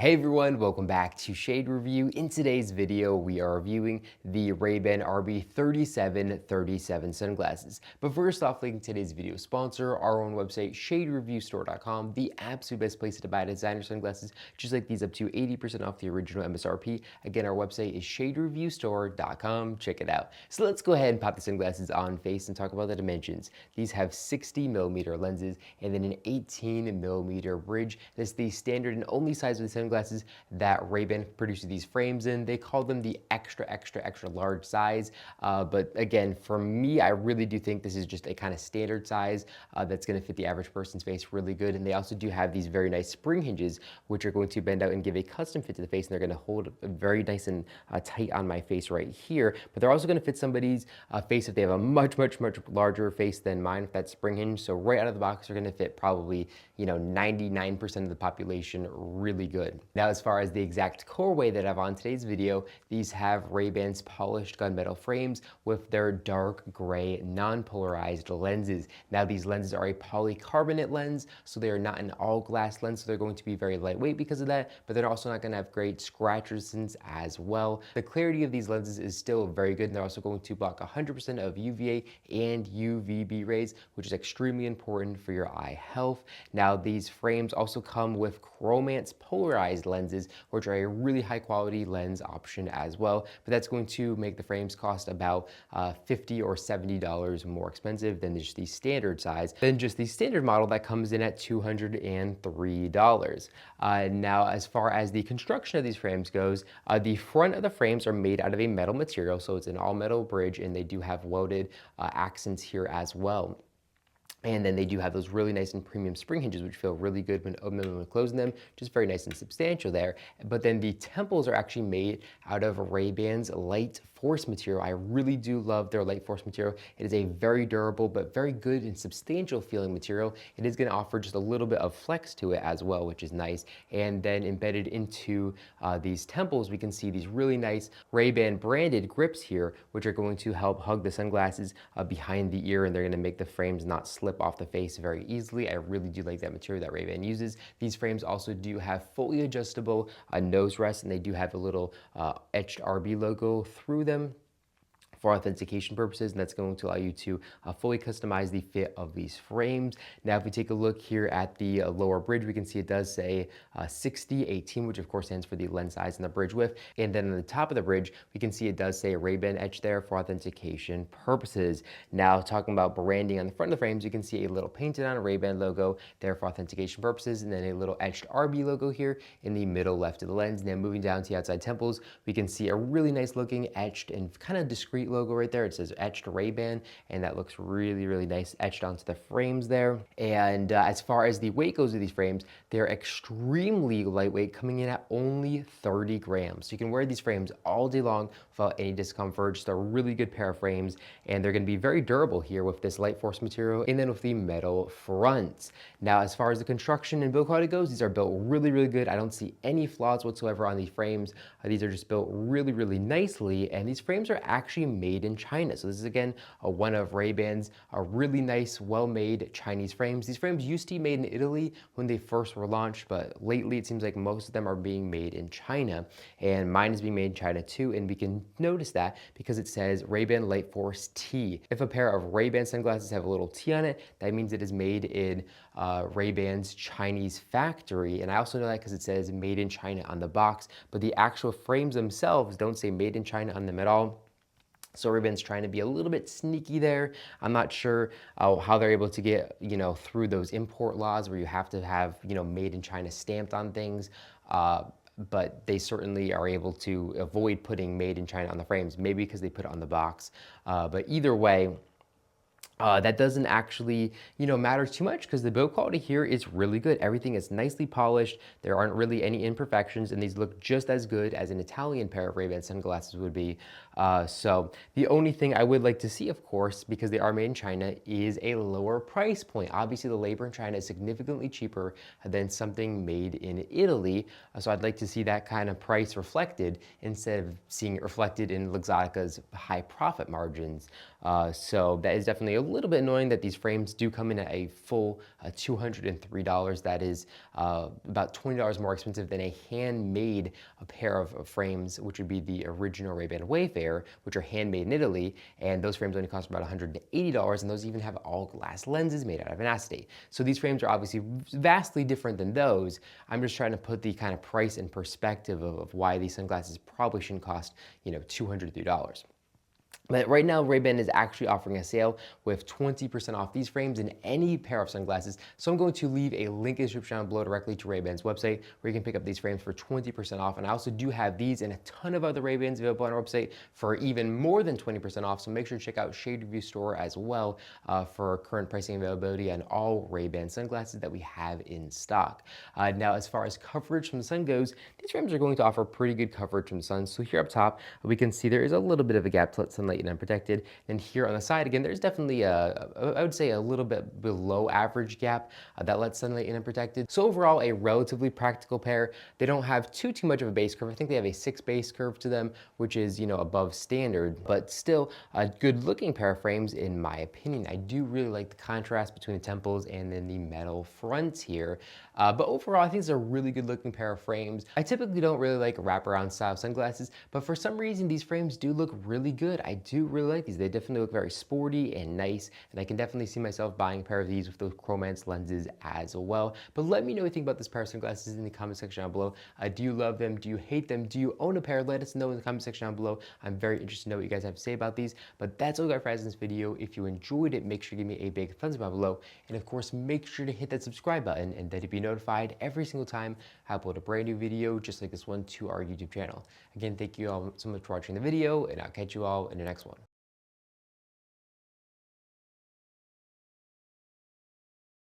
Hey everyone, welcome back to Shade Review. In today's video, we are reviewing the Ray-Ban RB3737 sunglasses. But first off, linking today's video sponsor, our own website, shadereviewstore.com, the absolute best place to buy designer sunglasses, just like these up to 80% off the original MSRP. Again, our website is shadereviewstore.com. Check it out. So let's go ahead and pop the sunglasses on face and talk about the dimensions. These have 60mm lenses and then an 18mm bridge. This is the standard and only size of the sunglasses that Ray-Ban produces these frames in. They call them the extra large size. But again, for me, I really do think this is just a kind of standard size that's going to fit the average person's face really good. And they also do have these very nice spring hinges, which are going to bend out and give a custom fit to the face. And they're going to hold very nice and tight on my face right here. But they're also going to fit somebody's face if they have a much larger face than mine with that spring hinge. So right out of the box, they're going to fit probably, 99% of the population really good. Now, as far as the exact colorway that I have on today's video, these have Ray-Ban's polished gunmetal frames with their dark gray non-polarized lenses. Now, these lenses are a polycarbonate lens, so they are not an all glass lens, so they're going to be very lightweight because of that, but they're also not going to have great scratch resistance as well. The clarity of these lenses is still very good, and they're also going to block 100% of UVA and UVB rays, which is extremely important for your eye health. Now, these frames also come with Chromance polarized lenses, which are a really high quality lens option as well, but that's going to make the frames cost about $50 or $70 more expensive than just the standard size, than just the standard model that comes in at $203. Now, as far as the construction of these frames goes, the front of the frames are made out of a metal material, so it's an all metal bridge, and they do have welded accents here as well. And then they do have those really nice and premium spring hinges, which feel really good when opening and closing them, just very nice and substantial there. But then the temples are actually made out of Ray-Ban's Light Force material. I really do love their Light Force material. It is a very durable, but very good and substantial feeling material. It is gonna offer just a little bit of flex to it as well, which is nice. And then embedded into these temples, we can see these really nice Ray-Ban branded grips here, which are going to help hug the sunglasses behind the ear, and they're gonna make the frames not slip off the face very easily. I really do like that material that Ray-Ban uses. These frames also do have fully adjustable nose rests, and they do have a little etched RB logo through them for authentication purposes, and that's going to allow you to fully customize the fit of these frames. Now, if we take a look here at the lower bridge, we can see it does say 60/18, which of course stands for the lens size and the bridge width. And then on the top of the bridge, we can see it does say Ray-Ban etched there for authentication purposes. Now, talking about branding on the front of the frames, you can see a little painted on Ray-Ban logo there for authentication purposes, and then a little etched RB logo here in the middle left of the lens. Now, moving down to the outside temples, we can see a really nice looking etched and kind of discreet logo right there. It says etched Ray-Ban, and that looks really nice etched onto the frames there. And as far as the weight goes of these frames, they're extremely lightweight, coming in at only 30 grams. So you can wear these frames all day long without any discomfort. Just a really good pair of frames, and they're going to be very durable here with this Light Force material and then with the metal fronts. Now, as far as the construction and build quality goes, these are built really good. I don't see any flaws whatsoever on these frames. These are just built really nicely, and these frames are actually made in China. So this is again one of Ray-Ban's really nice, well-made Chinese frames. These frames used to be made in Italy when they first were launched, but lately it seems like most of them are being made in China, and mine is being made in China too, and we can notice that because it says Ray-Ban Light Force T. If a pair of Ray-Ban sunglasses have a little T on it, that means it is made in Ray-Ban's Chinese factory, and I also know that because it says made in China on the box, but the actual frames themselves don't say made in China on them at all. So Ray-Ban's trying to be a little bit sneaky there. I'm not sure how they're able to get, through those import laws where you have to have, made in China stamped on things. But they certainly are able to avoid putting made in China on the frames, maybe because they put it on the box. But either way, that doesn't actually, matter too much because the build quality here is really good. Everything is nicely polished. There aren't really any imperfections, and these look just as good as an Italian pair of Ray-Ban sunglasses would be. So the only thing I would like to see, of course, because they are made in China, is a lower price point. Obviously, the labor in China is significantly cheaper than something made in Italy. So I'd like to see that kind of price reflected instead of seeing it reflected in Luxottica's high profit margins. So that is definitely a little bit annoying that these frames do come in at a full $203. That is about $20 more expensive than a handmade pair of frames, which would be the original Ray-Ban Wayfarer, which are handmade in Italy, and those frames only cost about $180, and those even have all glass lenses made out of an acetate. So these frames are obviously vastly different than those. I'm just trying to put the kind of price in perspective of why these sunglasses probably shouldn't cost, $203. But right now, Ray-Ban is actually offering a sale with 20% off these frames in any pair of sunglasses. So I'm going to leave a link in the description down below directly to Ray-Ban's website where you can pick up these frames for 20% off. And I also do have these and a ton of other Ray-Bans available on our website for even more than 20% off. So make sure to check out Shade Review Store as well for current pricing availability on all Ray-Ban sunglasses that we have in stock. Now, as far as coverage from the sun goes, these frames are going to offer pretty good coverage from the sun. So here up top, we can see there is a little bit of a gap to let sunlight in unprotected. And here on the side, again, there's definitely I would say a little bit below average gap that lets sunlight in unprotected. So overall, a relatively practical pair. They don't have too much of a base curve. I think they have a 6 base curve to them, which is, above standard, but still a good looking pair of frames in my opinion. I do really like the contrast between the temples and then the metal fronts here. But overall, I think it's a really good looking pair of frames. I typically don't really like wraparound style sunglasses, but for some reason, these frames do look really good. I do really like these. They definitely look very sporty and nice, and I can definitely see myself buying a pair of these with those Chromance lenses as well. But let me know what you think about this pair of sunglasses in the comment section down below. Do you love them? Do you hate them? Do you own a pair? Let us know in the comment section down below. I'm very interested to know what you guys have to say about these. But that's all I got for guys in this video. If you enjoyed it, make sure to give me a big thumbs up down below. And of course, make sure to hit that subscribe button and then to be notified every single time I upload a brand new video just like this one to our YouTube channel. Again, thank you all so much for watching the video, and I'll catch you all in the next one.